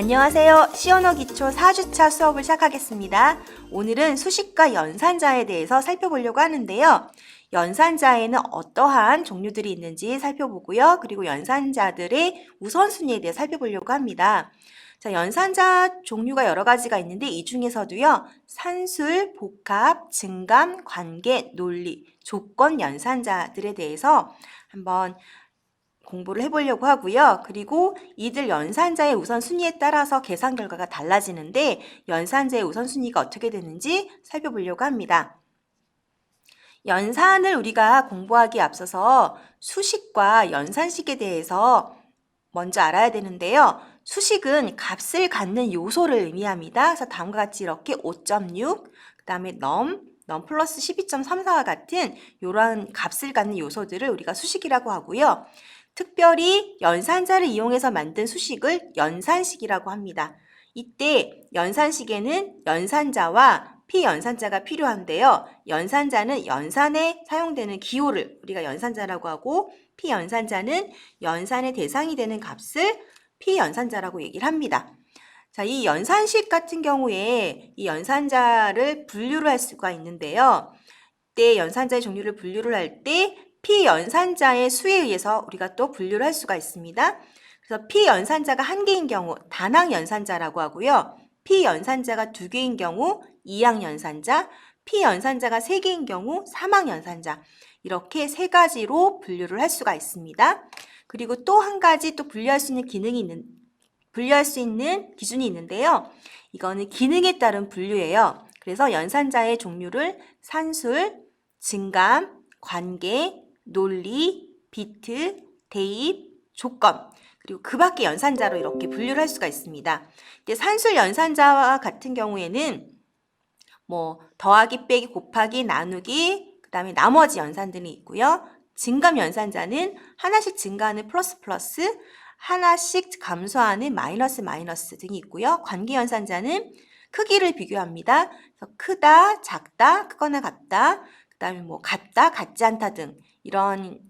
안녕하세요. 시언어 기초 4주차 수업을 시작하겠습니다. 오늘은 수식과 연산자에 대해서 살펴보려고 하는데요. 연산자에는 어떠한 종류들이 있는지 살펴보고요. 그리고 연산자들의 우선순위에 대해 살펴보려고 합니다. 자, 연산자 종류가 여러 가지가 있는데 이 중에서도요. 산술, 복합, 증감, 관계, 논리, 조건 연산자들에 대해서 한번 공부를 해보려고 하고요. 그리고 이들 연산자의 우선순위에 따라서 계산 결과가 달라지는데 연산자의 우선순위가 어떻게 되는지 살펴보려고 합니다. 연산을 우리가 공부하기에 앞서서 수식과 연산식에 대해서 먼저 알아야 되는데요. 수식은 값을 갖는 요소를 의미합니다. 그래서 다음과 같이 이렇게 5.6, 그 다음에 넘 플러스 12.34와 같은 이러한 값을 갖는 요소들을 우리가 수식이라고 하고요. 특별히 연산자를 이용해서 만든 수식을 연산식이라고 합니다. 이때 연산식에는 연산자와 피연산자가 필요한데요. 연산자는 연산에 사용되는 기호를 우리가 연산자라고 하고 피연산자는 연산의 대상이 되는 값을 피연산자라고 얘기를 합니다. 자, 이 연산식 같은 경우에 이 연산자를 분류를 할 수가 있는데요. 이때 연산자의 종류를 분류를 할 때 피연산자의 수에 의해서 우리가 또 분류를 할 수가 있습니다. 그래서 피연산자가 한 개인 경우 단항 연산자라고 하고요. 피연산자가 두 개인 경우 이항 연산자, 피연산자가 세 개인 경우 삼항 연산자, 이렇게 세 가지로 분류를 할 수가 있습니다. 그리고 또 한 가지 또 분류할 수 있는 기준이 있는데요. 이거는 기능에 따른 분류예요. 그래서 연산자의 종류를 산술, 증감, 관계, 논리, 비트, 대입, 조건, 그리고 그 밖의 연산자로 이렇게 분류를 할 수가 있습니다. 산술 연산자와 같은 경우에는 더하기, 빼기, 곱하기, 나누기, 그 다음에 나머지 연산들이 있고요. 증감 연산자는 하나씩 증가하는 플러스 플러스, 하나씩 감소하는 마이너스 마이너스 등이 있고요. 관계 연산자는 크기를 비교합니다. 그래서 크다, 작다, 크거나 같다, 그 다음에 같다, 같지 않다 등 이런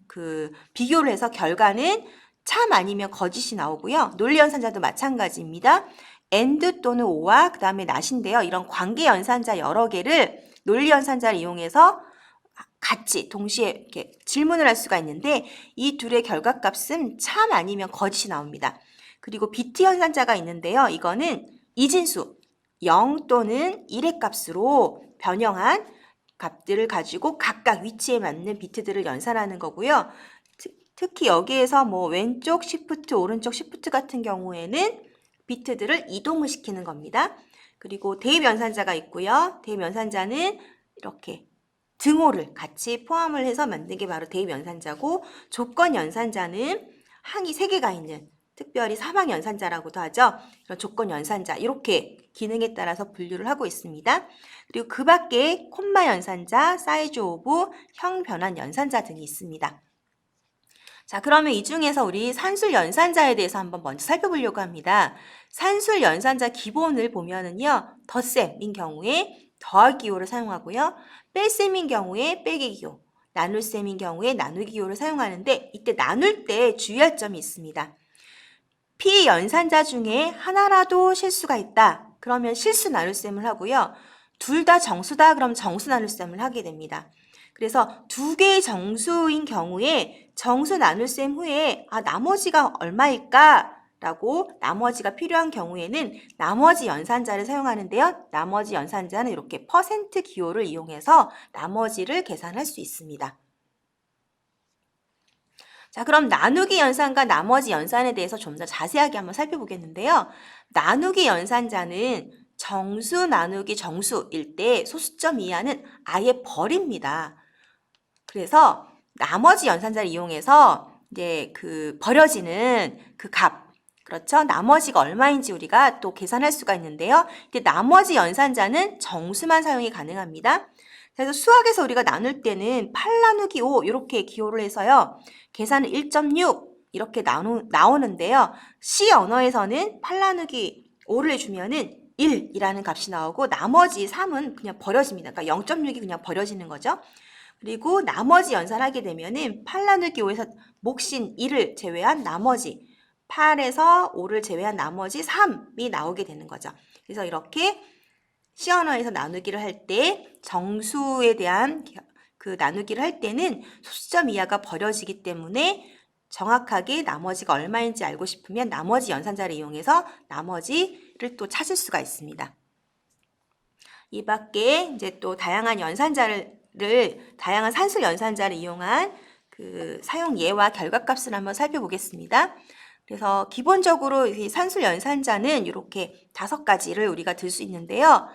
비교를 해서 결과는 참 아니면 거짓이 나오고요. 논리 연산자도 마찬가지입니다. and 또는 or와 그 다음에 not인데요. 이런 관계 연산자 여러 개를 논리 연산자를 이용해서 같이 동시에 이렇게 질문을 할 수가 있는데 이 둘의 결과값은 참 아니면 거짓이 나옵니다. 그리고 비트 연산자가 있는데요. 이거는 이진수 0 또는 1의 값으로 변형한 값들을 가지고 각각 위치에 맞는 비트들을 연산하는 거고요. 특히 여기에서 왼쪽 시프트, 오른쪽 시프트 같은 경우에는 비트들을 이동을 시키는 겁니다. 그리고 대입 연산자가 있고요. 대입 연산자는 이렇게 등호를 같이 포함을 해서 만든 게 바로 대입 연산자고, 조건 연산자는 항이 3개가 있는 특별히 사망 연산자라고도 하죠. 이런 조건 연산자 이렇게 기능에 따라서 분류를 하고 있습니다. 그리고 그 밖에 콤마 연산자, 사이즈 오브, 형 변환 연산자 등이 있습니다. 자, 그러면 이 중에서 우리 산술 연산자에 대해서 한번 먼저 살펴보려고 합니다. 산술 연산자 기본을 보면은요, 덧셈인 경우에 더하기 기호를 사용하고요, 뺄셈인 경우에 빼기 기호, 나눌셈인 경우에 나누기 기호를 사용하는데 이때 나눌 때 주의할 점이 있습니다. 피연산자 중에 하나라도 실수가 있다. 그러면 실수 나눌셈을 하고요. 둘 다 정수다. 그럼 정수 나눌셈을 하게 됩니다. 그래서 두 개의 정수인 경우에 정수 나눌셈 후에 나머지가 얼마일까? 라고 나머지가 필요한 경우에는 나머지 연산자를 사용하는데요. 나머지 연산자는 이렇게 퍼센트 기호를 이용해서 나머지를 계산할 수 있습니다. 자, 그럼 나누기 연산과 나머지 연산에 대해서 좀 더 자세하게 한번 살펴보겠는데요. 나누기 연산자는 정수 나누기 정수일 때 소수점 이하는 아예 버립니다. 그래서 나머지 연산자를 이용해서 이제 버려지는 그 값, 그렇죠? 나머지가 얼마인지 우리가 또 계산할 수가 있는데요. 이때 나머지 연산자는 정수만 사용이 가능합니다. 그래서 수학에서 우리가 나눌 때는 8 나누기 5 이렇게 기호를 해서요. 계산은 1.6 이렇게 나오는데요. C 언어에서는 8 나누기 5를 해주면은 1이라는 값이 나오고 나머지 3은 그냥 버려집니다. 그러니까 0.6이 그냥 버려지는 거죠. 그리고 나머지 연산하게 되면은 8 나누기 5에서 몫인 1을 제외한 나머지 8에서 5를 제외한 나머지 3이 나오게 되는 거죠. 그래서 이렇게 C 언어에서 나누기를 할 때 정수에 대한 그 나누기를 할 때는 소수점 이하가 버려지기 때문에 정확하게 나머지가 얼마인지 알고 싶으면 나머지 연산자를 이용해서 나머지를 또 찾을 수가 있습니다. 이 밖에 이제 또 다양한 다양한 산술 연산자를 이용한 그 사용 예와 결과값을 한번 살펴보겠습니다. 그래서 기본적으로 이 산술 연산자는 이렇게 5가지를 우리가 들 수 있는데요.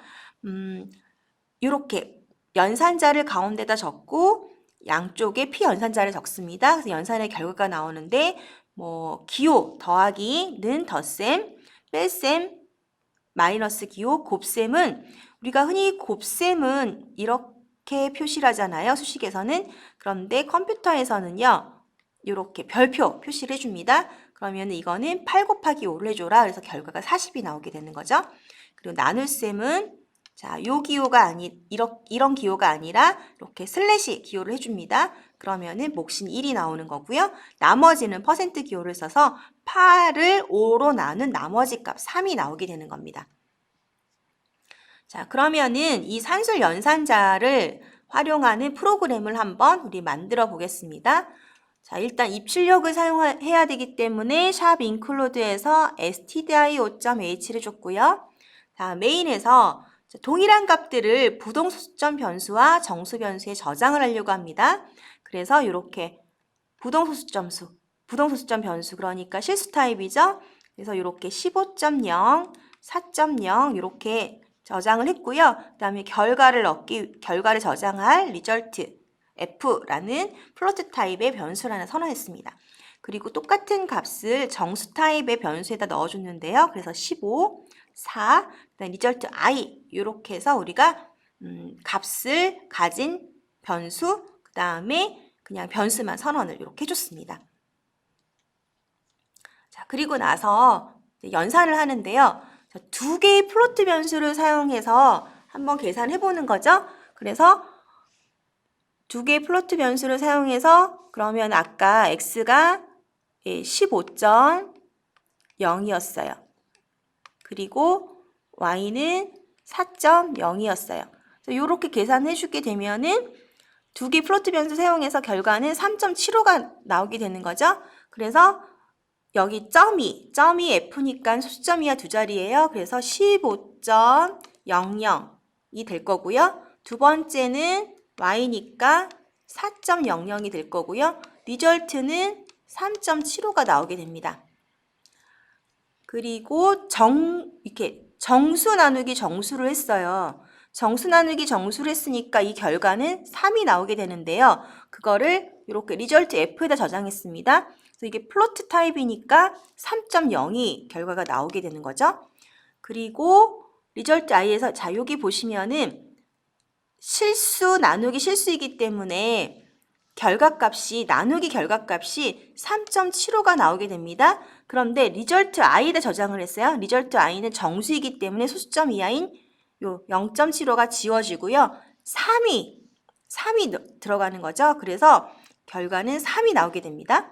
이렇게 연산자를 가운데다 적고 양쪽에 피연산자를 적습니다. 그래서 연산의 결과가 나오는데 뭐 기호 더하기는 덧셈, 뺄셈, 마이너스 기호, 곱셈은 우리가 흔히 곱셈은 이렇게 표시를 하잖아요. 수식에서는. 그런데 컴퓨터에서는요. 이렇게 별표 표시를 해줍니다. 그러면 이거는 8 곱하기 5를 해줘라. 그래서 결과가 40이 나오게 되는 거죠. 그리고 나눗셈은 자, 요 기호가 이런 기호가 아니라 이렇게 슬래시 기호를 해줍니다. 그러면은 몫인 1이 나오는 거고요. 나머지는 퍼센트 기호를 써서 8을 5로 나눈 나머지 값 3이 나오게 되는 겁니다. 자, 그러면은 이 산술 연산자를 활용하는 프로그램을 한번 우리 만들어 보겠습니다. 자, 일단 입출력을 사용해야 되기 때문에 샵 include에서 stdio.h를 줬고요. 자, 메인에서 동일한 값들을 부동소수점 변수와 정수 변수에 저장을 하려고 합니다. 그래서 이렇게 부동소수점 변수 그러니까 실수 타입이죠. 그래서 이렇게 15.0, 4.0 이렇게 저장을 했고요. 그 다음에 결과를 저장할 result f라는 플로트 타입의 변수를 하나 선언했습니다. 그리고 똑같은 값을 정수 타입의 변수에다 넣어줬는데요. 그래서 15, 4, 그다음 result i 이렇게 해서 우리가 값을 가진 변수 그 다음에 그냥 변수만 선언을 이렇게 해줬습니다. 자, 그리고 나서 연산을 하는데요. 2개의 플로트 변수를 사용해서 한번 계산해 보는 거죠. 그래서 2개의 플로트 변수를 사용해서 그러면 아까 x가 15.0이었어요. 그리고 y는 4.0이었어요. 이렇게 계산해 주게 되면은 2개 플로트 변수 사용해서 결과는 3.75가 나오게 되는 거죠. 그래서 여기 점이 f니까 소수점 이하 2자리예요. 그래서 15.00이 될 거고요. 두 번째는 y니까 4.00이 될 거고요. 리절트는 3.75가 나오게 됩니다. 그리고 이렇게 정수 나누기 정수를 했어요. 정수 나누기 정수를 했으니까 이 결과는 3이 나오게 되는데요. 그거를 이렇게 리절트 f에다 저장했습니다. 그래서 이게 플로트 타입이니까 3.0이 결과가 나오게 되는 거죠. 그리고 리절트 i에서 자 여기 보시면은 실수 나누기 실수이기 때문에 나누기 결과값이 3.75가 나오게 됩니다. 그런데 리절트 i에다 저장을 했어요. 리절트 i는 정수이기 때문에 소수점 이하인 요 0.75가 지워지고요. 3이 들어가는 거죠. 그래서 결과는 3이 나오게 됩니다.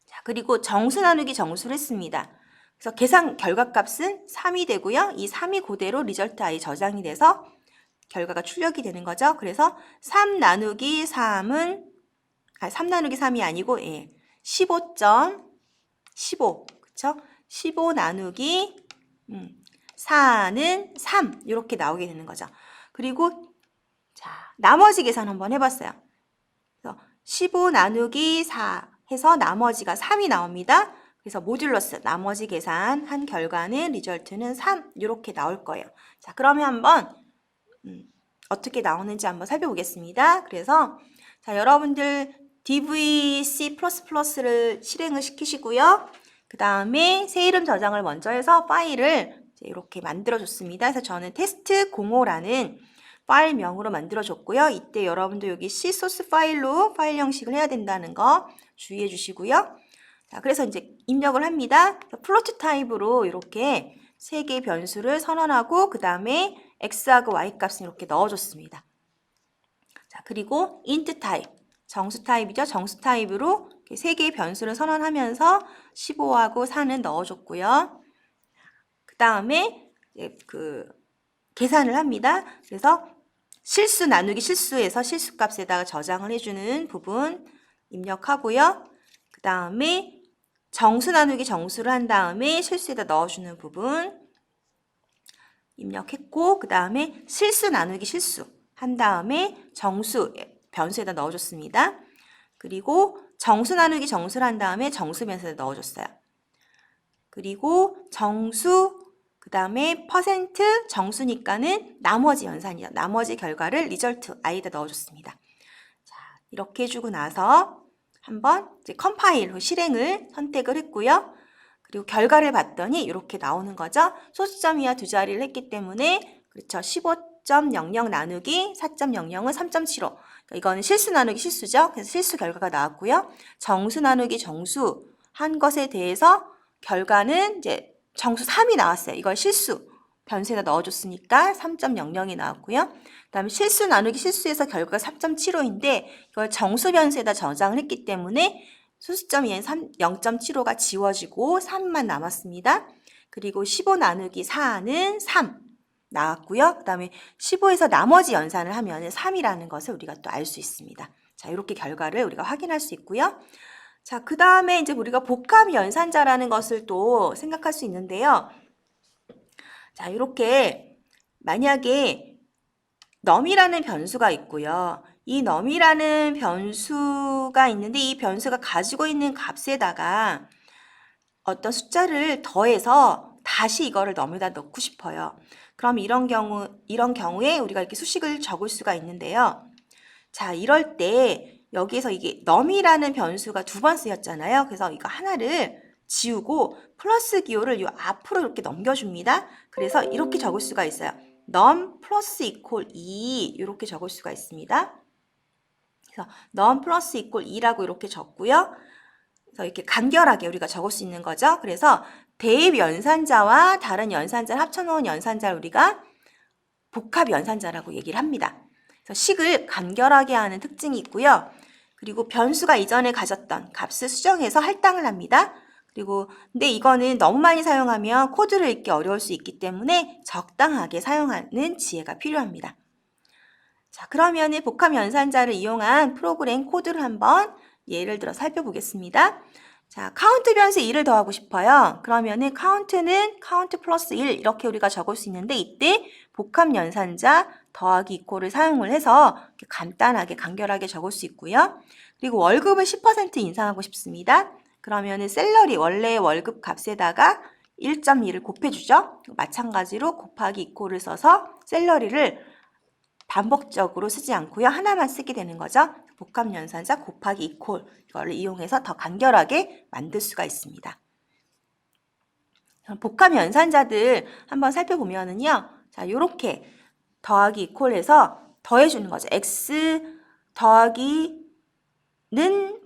자, 그리고 정수 나누기 정수를 했습니다. 그래서 계산 결과값은 3이 되고요. 이 3이 그대로 리절트 i 저장이 돼서 결과가 출력이 되는 거죠. 그래서 3 나누기 3은 3 나누기 3이 아니고 15.15 그쵸? 15 나누기 4는 3 이렇게 나오게 되는 거죠. 그리고 자 나머지 계산 한번 해봤어요. 그래서 15 나누기 4 해서 나머지가 3이 나옵니다. 그래서 모듈러스 나머지 계산한 결과는 리절트는 3 이렇게 나올 거예요. 자 그러면 한번 어떻게 나오는지 한번 살펴보겠습니다. 그래서 자 여러분들 DVC++를 실행을 시키시고요. 그 다음에 새 이름 저장을 먼저 해서 파일을 이렇게 만들어 줬습니다. 그래서 저는 test05라는 파일명으로 만들어 줬고요. 이때 여러분도 여기 C 소스 파일로 파일 형식을 해야 된다는 거 주의해 주시고요. 자, 그래서 이제 입력을 합니다. 플로트 타입으로 이렇게 3개의 변수를 선언하고 그 다음에 x하고 y 값을 이렇게 넣어줬습니다. 자, 그리고 int 타입, 정수 타입이죠. 정수 타입으로 세 개의 변수를 선언하면서 15하고 4는 넣어줬고요. 그 다음에 계산을 합니다. 그래서 실수 나누기 실수에서 실수값에다가 저장을 해주는 부분 입력하고요. 그 다음에 정수 나누기 정수를 한 다음에 실수에다 넣어주는 부분 입력했고, 그 다음에 실수 나누기 실수 한 다음에 정수 변수에다 넣어줬습니다. 그리고 정수 나누기 정수를 한 다음에 정수 변수에다 넣어줬어요. 그리고 정수 그 다음에 퍼센트 정수니까는 나머지 연산이요. 나머지 결과를 리절트 i에다 넣어줬습니다. 자, 이렇게 해주고 나서 한번 이제 컴파일 실행을 선택을 했고요. 그리고 결과를 봤더니 이렇게 나오는 거죠. 소수점 이하 두 자리를 했기 때문에 그렇죠. 15.00 나누기 4.00은 3.75. 그러니까 이거는 실수 나누기 실수죠. 그래서 실수 결과가 나왔고요. 정수 나누기 정수 한 것에 대해서 결과는 이제 정수 3이 나왔어요. 이걸 실수 변수에다 넣어줬으니까 3.00이 나왔고요. 그 다음에 실수 나누기 실수에서 결과가 3.75인데 이걸 정수 변수에다 저장을 했기 때문에 소수점 이엔 0.75가 지워지고 3만 남았습니다. 그리고 15 나누기 4는 3 나왔고요. 그 다음에 15에서 나머지 연산을 하면 3이라는 것을 우리가 또 알 수 있습니다. 자, 이렇게 결과를 우리가 확인할 수 있고요. 자, 그 다음에 이제 우리가 복합 연산자라는 것을 또 생각할 수 있는데요. 자, 이렇게 만약에 num이라는 변수가 있고요. 이 num이라는 변수가 있는데 이 변수가 가지고 있는 값에다가 어떤 숫자를 더해서 다시 이거를 num에다 넣고 싶어요. 그럼 이런 경우에 우리가 이렇게 수식을 적을 수가 있는데요. 자, 이럴 때 여기에서 이게 num이라는 변수가 두 번 쓰였잖아요. 그래서 이거 하나를 지우고 플러스 기호를 이 앞으로 이렇게 넘겨줍니다. 그래서 이렇게 적을 수가 있어요. num 플러스 이퀄 2 이렇게 적을 수가 있습니다. 그래서 num 플러스 이퀄 2라고 이렇게 적고요. 그래서 이렇게 간결하게 우리가 적을 수 있는 거죠. 그래서 대입 연산자와 다른 연산자를 합쳐놓은 연산자를 우리가 복합 연산자라고 얘기를 합니다. 그래서 식을 간결하게 하는 특징이 있고요. 그리고 변수가 이전에 가졌던 값을 수정해서 할당을 합니다. 그리고 근데 이거는 너무 많이 사용하면 코드를 읽기 어려울 수 있기 때문에 적당하게 사용하는 지혜가 필요합니다. 자, 그러면은 복합 연산자를 이용한 프로그램 코드를 한번 예를 들어 살펴보겠습니다. 자, 카운트 변수에 1을 더하고 싶어요. 그러면은 카운트는 카운트 플러스 1 이렇게 우리가 적을 수 있는데 이때 복합 연산자 더하기 이퀄을 사용을 해서 이렇게 간단하게 간결하게 적을 수 있고요. 그리고 월급을 10% 인상하고 싶습니다. 그러면은 셀러리 원래의 월급 값에다가 1.2를 곱해주죠. 마찬가지로 곱하기 이퀄을 써서 셀러리를 반복적으로 쓰지 않고요. 하나만 쓰게 되는 거죠. 복합 연산자 곱하기 이퀄 이걸 이용해서 더 간결하게 만들 수가 있습니다. 복합 연산자들 한번 살펴보면은요. 자, 요렇게 더하기 이퀄해서 더해주는 거죠. x 더하기는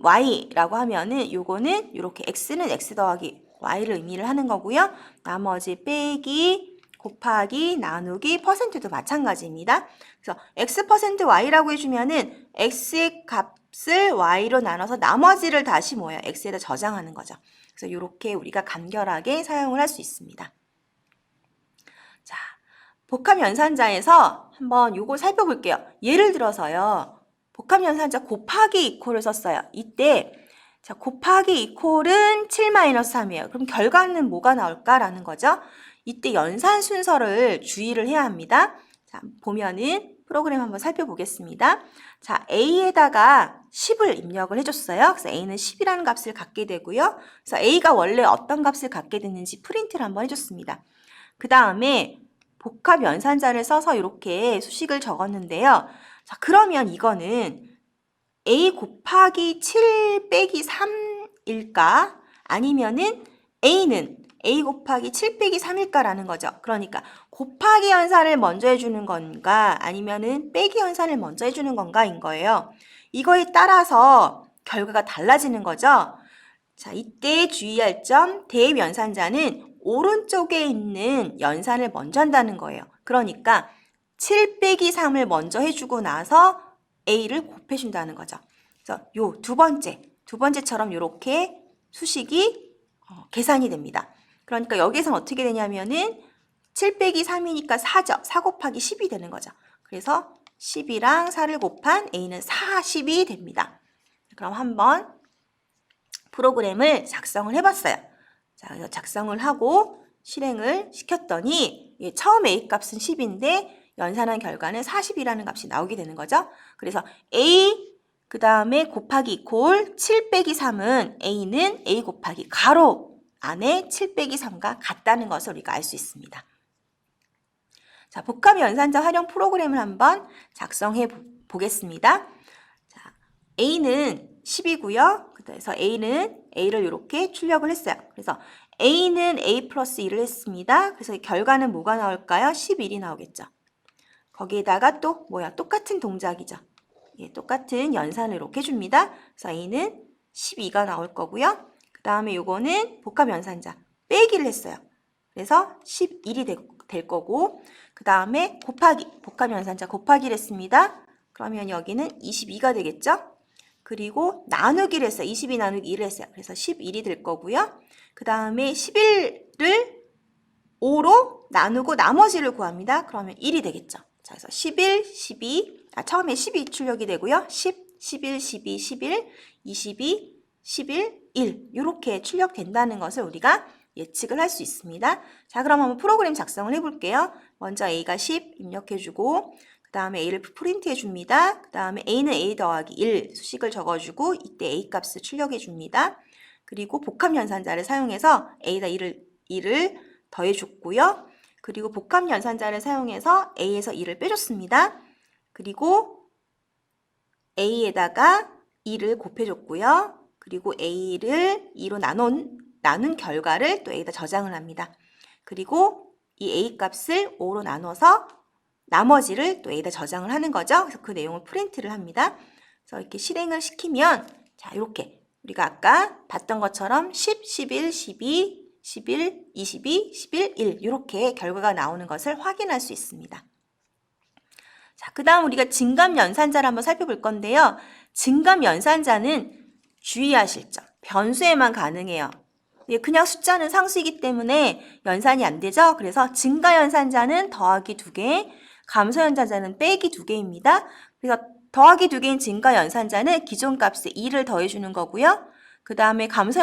y라고 하면은 요거는 요렇게 x는 x 더하기 y를 의미를 하는 거고요. 나머지 빼기 곱하기 나누기 퍼센트도 마찬가지입니다. 그래서 x%y라고 해주면은 x의 값을 y로 나눠서 나머지를 다시 뭐예요? x에다 저장하는 거죠. 그래서 이렇게 우리가 간결하게 사용을 할 수 있습니다. 자, 복합 연산자에서 한번 요거 살펴볼게요. 예를 들어서요. 복합 연산자 곱하기 이퀄을 썼어요. 이때 자, 곱하기 이퀄은 7-3이에요. 그럼 결과는 뭐가 나올까라는 거죠. 이때 연산 순서를 주의를 해야 합니다. 자, 보면은 프로그램 한번 살펴보겠습니다. 자, A에다가 10을 입력을 해줬어요. 그래서 A는 10이라는 값을 갖게 되고요. 그래서 A가 원래 어떤 값을 갖게 됐는지 프린트를 한번 해줬습니다. 그 다음에 복합 연산자를 써서 이렇게 수식을 적었는데요. 자, 그러면 이거는 A 곱하기 7 빼기 3일까? 아니면은 A는 A 곱하기 7 빼기 3일까라는 거죠. 그러니까 곱하기 연산을 먼저 해주는 건가 아니면은 빼기 연산을 먼저 해주는 건가인 거예요. 이거에 따라서 결과가 달라지는 거죠. 자, 이때 주의할 점 대입 연산자는 오른쪽에 있는 연산을 먼저 한다는 거예요. 그러니까 7 빼기 3을 먼저 해주고 나서 A를 곱해준다는 거죠. 그래서 요 두 두 번째처럼 이렇게 수식이 계산이 됩니다. 그러니까 여기서는 어떻게 되냐면은 7 빼기 3이니까 4죠. 4 곱하기 10이 되는 거죠. 그래서 10이랑 4를 곱한 A는 40이 됩니다. 그럼 한번 프로그램을 작성을 해봤어요. 자, 그래서 작성을 하고 실행을 시켰더니 처음 A 값은 10인데 연산한 결과는 40이라는 값이 나오게 되는 거죠. 그래서 A 그 다음에 곱하기 이퀄 7 빼기 3은 A는 A 곱하기 가로 안에 7 빼기 3과 같다는 것을 우리가 알 수 있습니다. 자, 복합 연산자 활용 프로그램을 한번 작성해 보겠습니다. 자, A는 10이고요. 그래서 A는 A를 이렇게 출력을 했어요. 그래서 A는 A 플러스 1을 했습니다. 그래서 결과는 뭐가 나올까요? 11이 나오겠죠. 거기에다가 또 똑같은 동작이죠. 예, 똑같은 연산을 이렇게 줍니다. 그래서 A는 12가 나올 거고요. 그 다음에 요거는 복합 연산자 빼기를 했어요. 그래서 11이 될 거고 그 다음에 곱하기 복합 연산자 곱하기를 했습니다. 그러면 여기는 22가 되겠죠. 그리고 나누기를 했어요. 22 나누기 1을 했어요. 그래서 11이 될 거고요. 그 다음에 11을 5로 나누고 나머지를 구합니다. 그러면 1이 되겠죠. 자, 그래서 11, 12, 처음에 12 출력이 되고요. 10, 11, 12, 11, 22, 11, 1 이렇게 출력된다는 것을 우리가 예측을 할 수 있습니다. 자, 그럼 한번 프로그램 작성을 해볼게요. 먼저 A가 10 입력해주고 그 다음에 A를 프린트해 줍니다. 그 다음에 A는 A 더하기 1 수식을 적어주고 이때 A 값을 출력해 줍니다. 그리고 복합 연산자를 사용해서 A에다 1을 더해 줬고요. 그리고 복합 연산자를 사용해서 A에서 2를 빼줬습니다. 그리고 A에다가 2를 곱해줬고요. 그리고 A를 2로 나눈 결과를 또 A에다 저장을 합니다. 그리고 이 A 값을 5로 나눠서 나머지를 또 A에다 저장을 하는 거죠. 그래서 그 내용을 프린트를 합니다. 그래서 이렇게 실행을 시키면 자, 이렇게 우리가 아까 봤던 것처럼 10, 11, 12, 11, 22, 11, 1 이렇게 결과가 나오는 것을 확인할 수 있습니다. 자, 그 다음 우리가 증감 연산자를 한번 살펴볼 건데요. 증감 연산자는 주의하실 점, 변수에만 가능해요. 그냥 숫자는 상수이기 때문에 연산이 안 되죠. 그래서 증가 연산자는 더하기 2개, 감소 연산자는 빼기 2개입니다. 그래서 더하기 2개인 증가 연산자는 기존 값에 2를 더해주는 거고요. 그 다음에 감소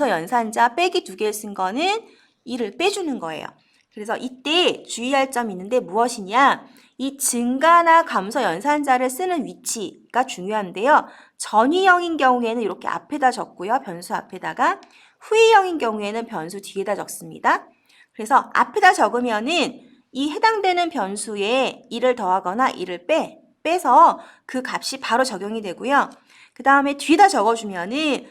연산자 빼기 2개를 쓴 거는 2를 빼주는 거예요. 그래서 이때 주의할 점이 있는데 무엇이냐? 이 증가나 감소 연산자를 쓰는 위치가 중요한데요. 전위형인 경우에는 이렇게 앞에다 적고요. 변수 앞에다가 후위형인 경우에는 변수 뒤에다 적습니다. 그래서 앞에다 적으면은 이 해당되는 변수에 1을 더하거나 1을 빼서 그 값이 바로 적용이 되고요. 그 다음에 뒤에다 적어주면은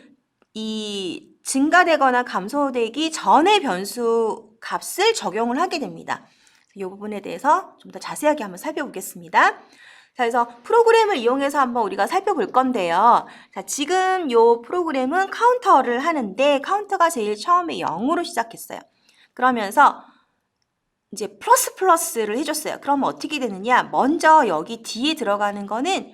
이 증가되거나 감소되기 전의 변수 값을 적용을 하게 됩니다. 이 부분에 대해서 좀 더 자세하게 한번 살펴보겠습니다. 자, 그래서 프로그램을 이용해서 한번 우리가 살펴볼 건데요. 자, 지금 이 프로그램은 카운터를 하는데 카운터가 제일 처음에 0으로 시작했어요. 그러면서 이제 플러스를 해줬어요. 그러면 어떻게 되느냐? 먼저 여기 뒤에 들어가는 거는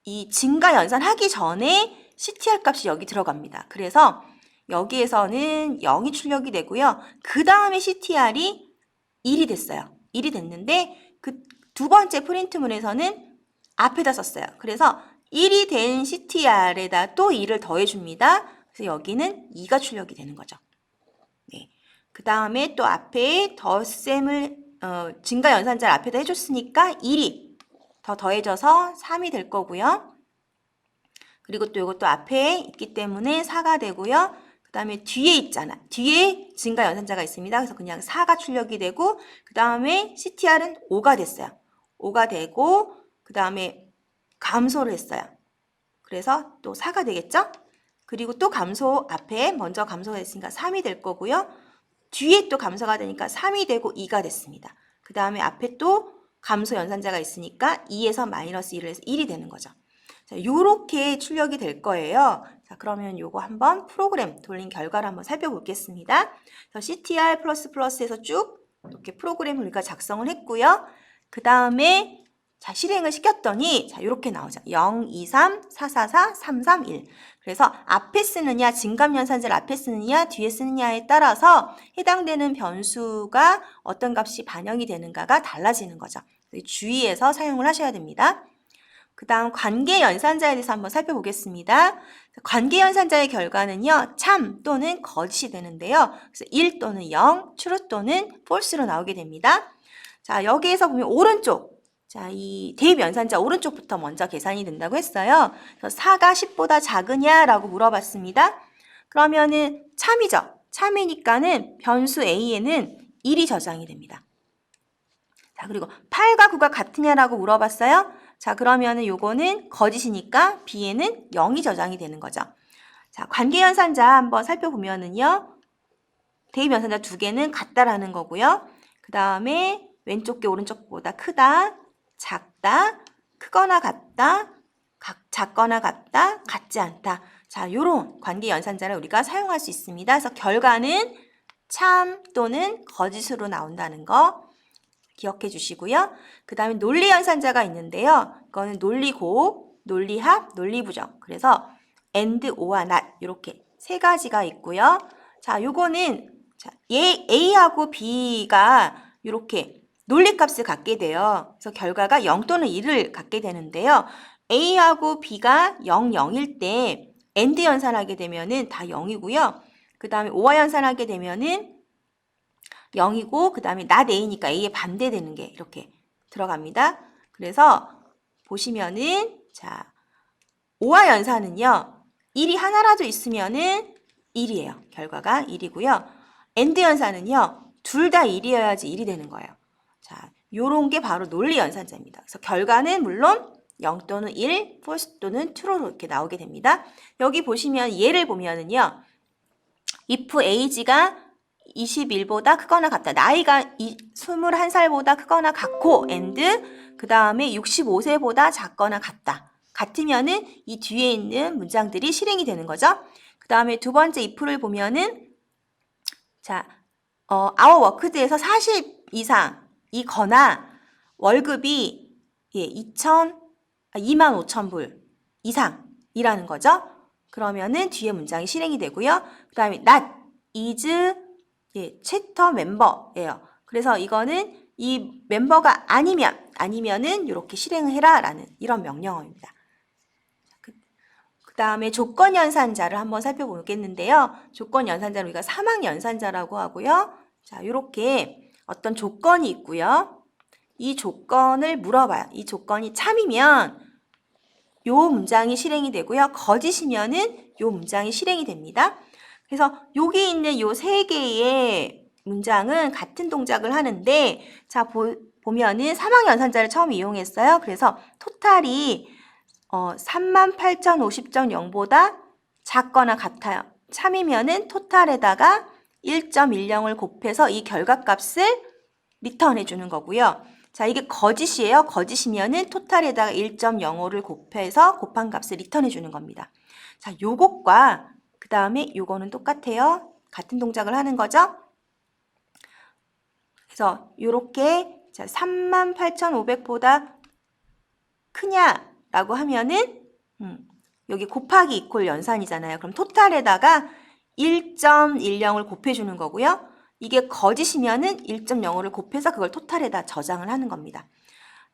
이 증가 연산하기 전에 CTR 값이 여기 들어갑니다. 그래서 여기에서는 0이 출력이 되고요. 그 다음에 CTR이 1이 됐어요. 1이 됐는데 그 두 번째 프린트문에서는 앞에다 썼어요. 그래서 1이 된 CTR에다 또 2를 더해줍니다. 그래서 여기는 2가 출력이 되는 거죠. 네. 그 다음에 또 앞에 덧셈을 증가 연산자를 앞에다 해줬으니까 1이 더 더해져서 3이 될 거고요. 그리고 또 이것도 앞에 있기 때문에 4가 되고요. 그 다음에 뒤에 있잖아. 뒤에 증가 연산자가 있습니다. 그래서 그냥 4가 출력이 되고 그 다음에 CTR은 5가 됐어요. 5가 되고 그 다음에 감소를 했어요. 그래서 또 4가 되겠죠? 그리고 또 감소 앞에 먼저 감소가 됐으니까 3이 될 거고요. 뒤에 또 감소가 되니까 3이 되고 2가 됐습니다. 그 다음에 앞에 또 감소 연산자가 있으니까 2에서 마이너스 1을 해서 1이 되는 거죠. 자, 요렇게 출력이 될 거예요. 자, 그러면 요거 한번 프로그램 돌린 결과를 한번 살펴보겠습니다. CTR++에서 쭉 이렇게 프로그램을 우리가 작성을 했고요. 그 다음에 자, 실행을 시켰더니 자, 이렇게 나오죠. 0, 2, 3, 4, 4, 4, 3, 3, 1. 그래서 앞에 쓰느냐, 진감연산자를 앞에 쓰느냐, 뒤에 쓰느냐에 따라서 해당되는 변수가 어떤 값이 반영이 되는가가 달라지는 거죠. 주의해서 사용을 하셔야 됩니다. 그 다음 관계연산자에 대해서 한번 살펴보겠습니다. 관계연산자의 결과는요, 참 또는 거짓이 되는데요. 그래서 1 또는 0, true 또는 false로 나오게 됩니다. 자, 여기에서 보면 오른쪽. 자, 이 대입연산자 오른쪽부터 먼저 계산이 된다고 했어요. 그래서 4가 10보다 작으냐라고 물어봤습니다. 그러면은 참이죠. 참이니까는 변수 A에는 1이 저장이 됩니다. 자, 그리고 8과 9가 같으냐라고 물어봤어요. 자, 그러면은 요거는 거짓이니까 B에는 0이 저장이 되는 거죠. 자, 관계연산자 한번 살펴보면은요. 대입연산자 두 개는 같다라는 거고요. 그 다음에 왼쪽 게 오른쪽보다 크다, 작다, 크거나 같다, 작거나 같다, 같지 않다. 자, 요런 관계연산자를 우리가 사용할 수 있습니다. 그래서 결과는 참 또는 거짓으로 나온다는 거 기억해 주시고요. 그 다음에 논리연산자가 있는데요. 이거는 논리고, 논리합, 논리부정. 그래서 and, or와 not 이렇게 세 가지가 있고요. 자, 요거는 자, A하고 B가 이렇게 논리값을 갖게 돼요. 그래서 결과가 0 또는 1을 갖게 되는데요. A하고 B가 0, 0일 때 AND 연산하게 되면은 다 0이고요. 그 다음에 OR 연산하게 되면은 0이고 그 다음에 not A니까 A에 반대되는 게 이렇게 들어갑니다. 그래서 보시면은 자, OR 연산은요. 1이 하나라도 있으면은 1이에요. 결과가 1이고요. AND 연산은요. 둘 다 1이어야지 1이 되는 거예요. 자, 요런 게 바로 논리 연산자입니다. 그래서 결과는 물론 0 또는 1, false 또는 true로 이렇게 나오게 됩니다. 여기 보시면 예를 보면은요. if age가 21보다 크거나 같다. 나이가 21살보다 크거나 같고 and 그 다음에 65세보다 작거나 같다. 같으면은 이 뒤에 있는 문장들이 실행이 되는 거죠. 그 다음에 두 번째 if를 보면은 자, our worked에서 40 이상이거나 월급이 25,000불 이상이라는 거죠. 그러면은 뒤에 문장이 실행이 되고요. 그 다음에 not is 챕터 멤버예요. 그래서 이거는 이 멤버가 아니면은 이렇게 실행을 해라라는 이런 명령어입니다. 그 다음에 조건연산자를 한번 살펴보겠는데요. 조건연산자는 우리가 사망연산자라고 하고요. 자, 이렇게 어떤 조건이 있고요. 이 조건을 물어봐요. 이 조건이 참이면 요 문장이 실행이 되고요. 거짓이면은 요 문장이 실행이 됩니다. 그래서 여기 있는 요 세 개의 문장은 같은 동작을 하는데 자 보면은 사망연산자를 처음 이용했어요. 그래서 토탈이 38,050.0보다 작거나 같아요. 참이면은 토탈에다가 1.10을 곱해서 이 결과값을 리턴해 주는 거고요. 자, 이게 거짓이에요. 거짓이면은 토탈에다가 1.05를 곱해서 곱한 값을 리턴해 주는 겁니다. 자, 요것과 그 다음에 요거는 똑같아요. 같은 동작을 하는 거죠. 그래서 요렇게 자, 38,500보다 크냐라고 하면은 여기 곱하기 이퀄 연산이잖아요. 그럼 토탈에다가 1.10을 곱해주는 거고요. 이게 거짓이면은 1.05를 곱해서 그걸 토탈에다 저장을 하는 겁니다.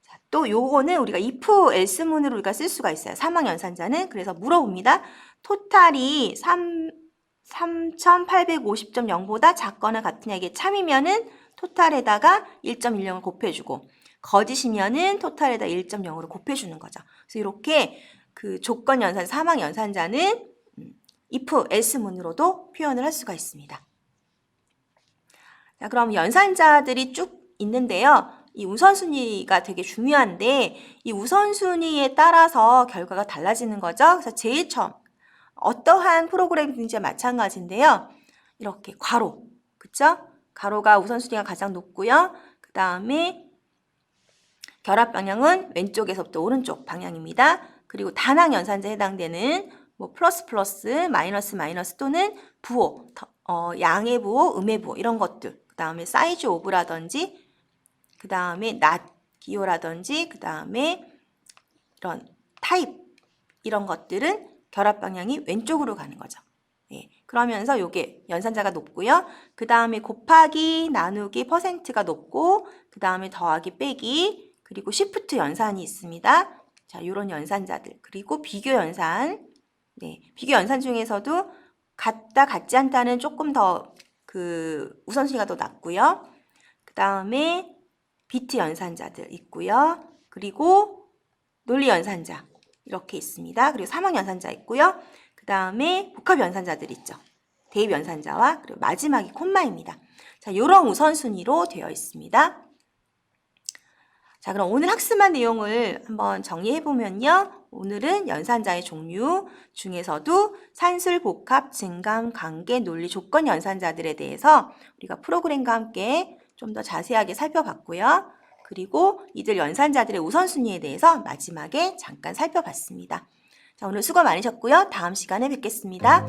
자, 또 요거는 우리가 if else문으로 우리가 쓸 수가 있어요. 사망연산자는. 그래서 물어봅니다. 토탈이 3,850.0보다 작거나 같으냐. 이게 참이면은 토탈에다가 1.10을 곱해주고 거짓이면은 토탈에다 1.0으로 곱해주는 거죠. 그래서 이렇게 그 조건 연산, 사망 연산자는 if, else문으로도 표현을 할 수가 있습니다. 자, 그럼 연산자들이 쭉 있는데요. 이 우선순위가 되게 중요한데 이 우선순위에 따라서 결과가 달라지는 거죠. 그래서 제일 처음 어떠한 프로그램이든지 마찬가지인데요. 이렇게 괄호, 그쵸? 가로가 우선순위가 가장 높고요. 그 다음에 결합 방향은 왼쪽에서부터 오른쪽 방향입니다. 그리고 단항 연산자에 해당되는 뭐 플러스 플러스, 마이너스 마이너스 또는 부호, 양의 부호, 음의 부호 이런 것들. 그 다음에 사이즈 오브라든지 그 다음에 not, 기호라든지 그 다음에 이런 타입 이런 것들은 결합 방향이 왼쪽으로 가는 거죠. 예, 그러면서 요게 연산자가 높고요. 그 다음에 곱하기, 나누기, 퍼센트가 높고 그 다음에 더하기, 빼기 그리고 시프트 연산이 있습니다. 자, 요런 연산자들 그리고 비교 연산. 네, 비교 연산 중에서도 같다, 같지 않다는 조금 더 우선순위가 더 낮고요. 그 다음에 비트 연산자들 있고요. 그리고 논리 연산자 이렇게 있습니다. 그리고 사막 연산자 있고요. 그 다음에 복합 연산자들 있죠. 대입 연산자와 그리고 마지막이 콤마입니다. 자, 이런 우선순위로 되어 있습니다. 자, 그럼 오늘 학습한 내용을 한번 정리해보면요. 오늘은 연산자의 종류 중에서도 산술, 복합, 증감, 관계, 논리, 조건 연산자들에 대해서 우리가 프로그램과 함께 좀 더 자세하게 살펴봤고요. 그리고 이들 연산자들의 우선순위에 대해서 마지막에 잠깐 살펴봤습니다. 자, 오늘 수고 많으셨고요. 다음 시간에 뵙겠습니다.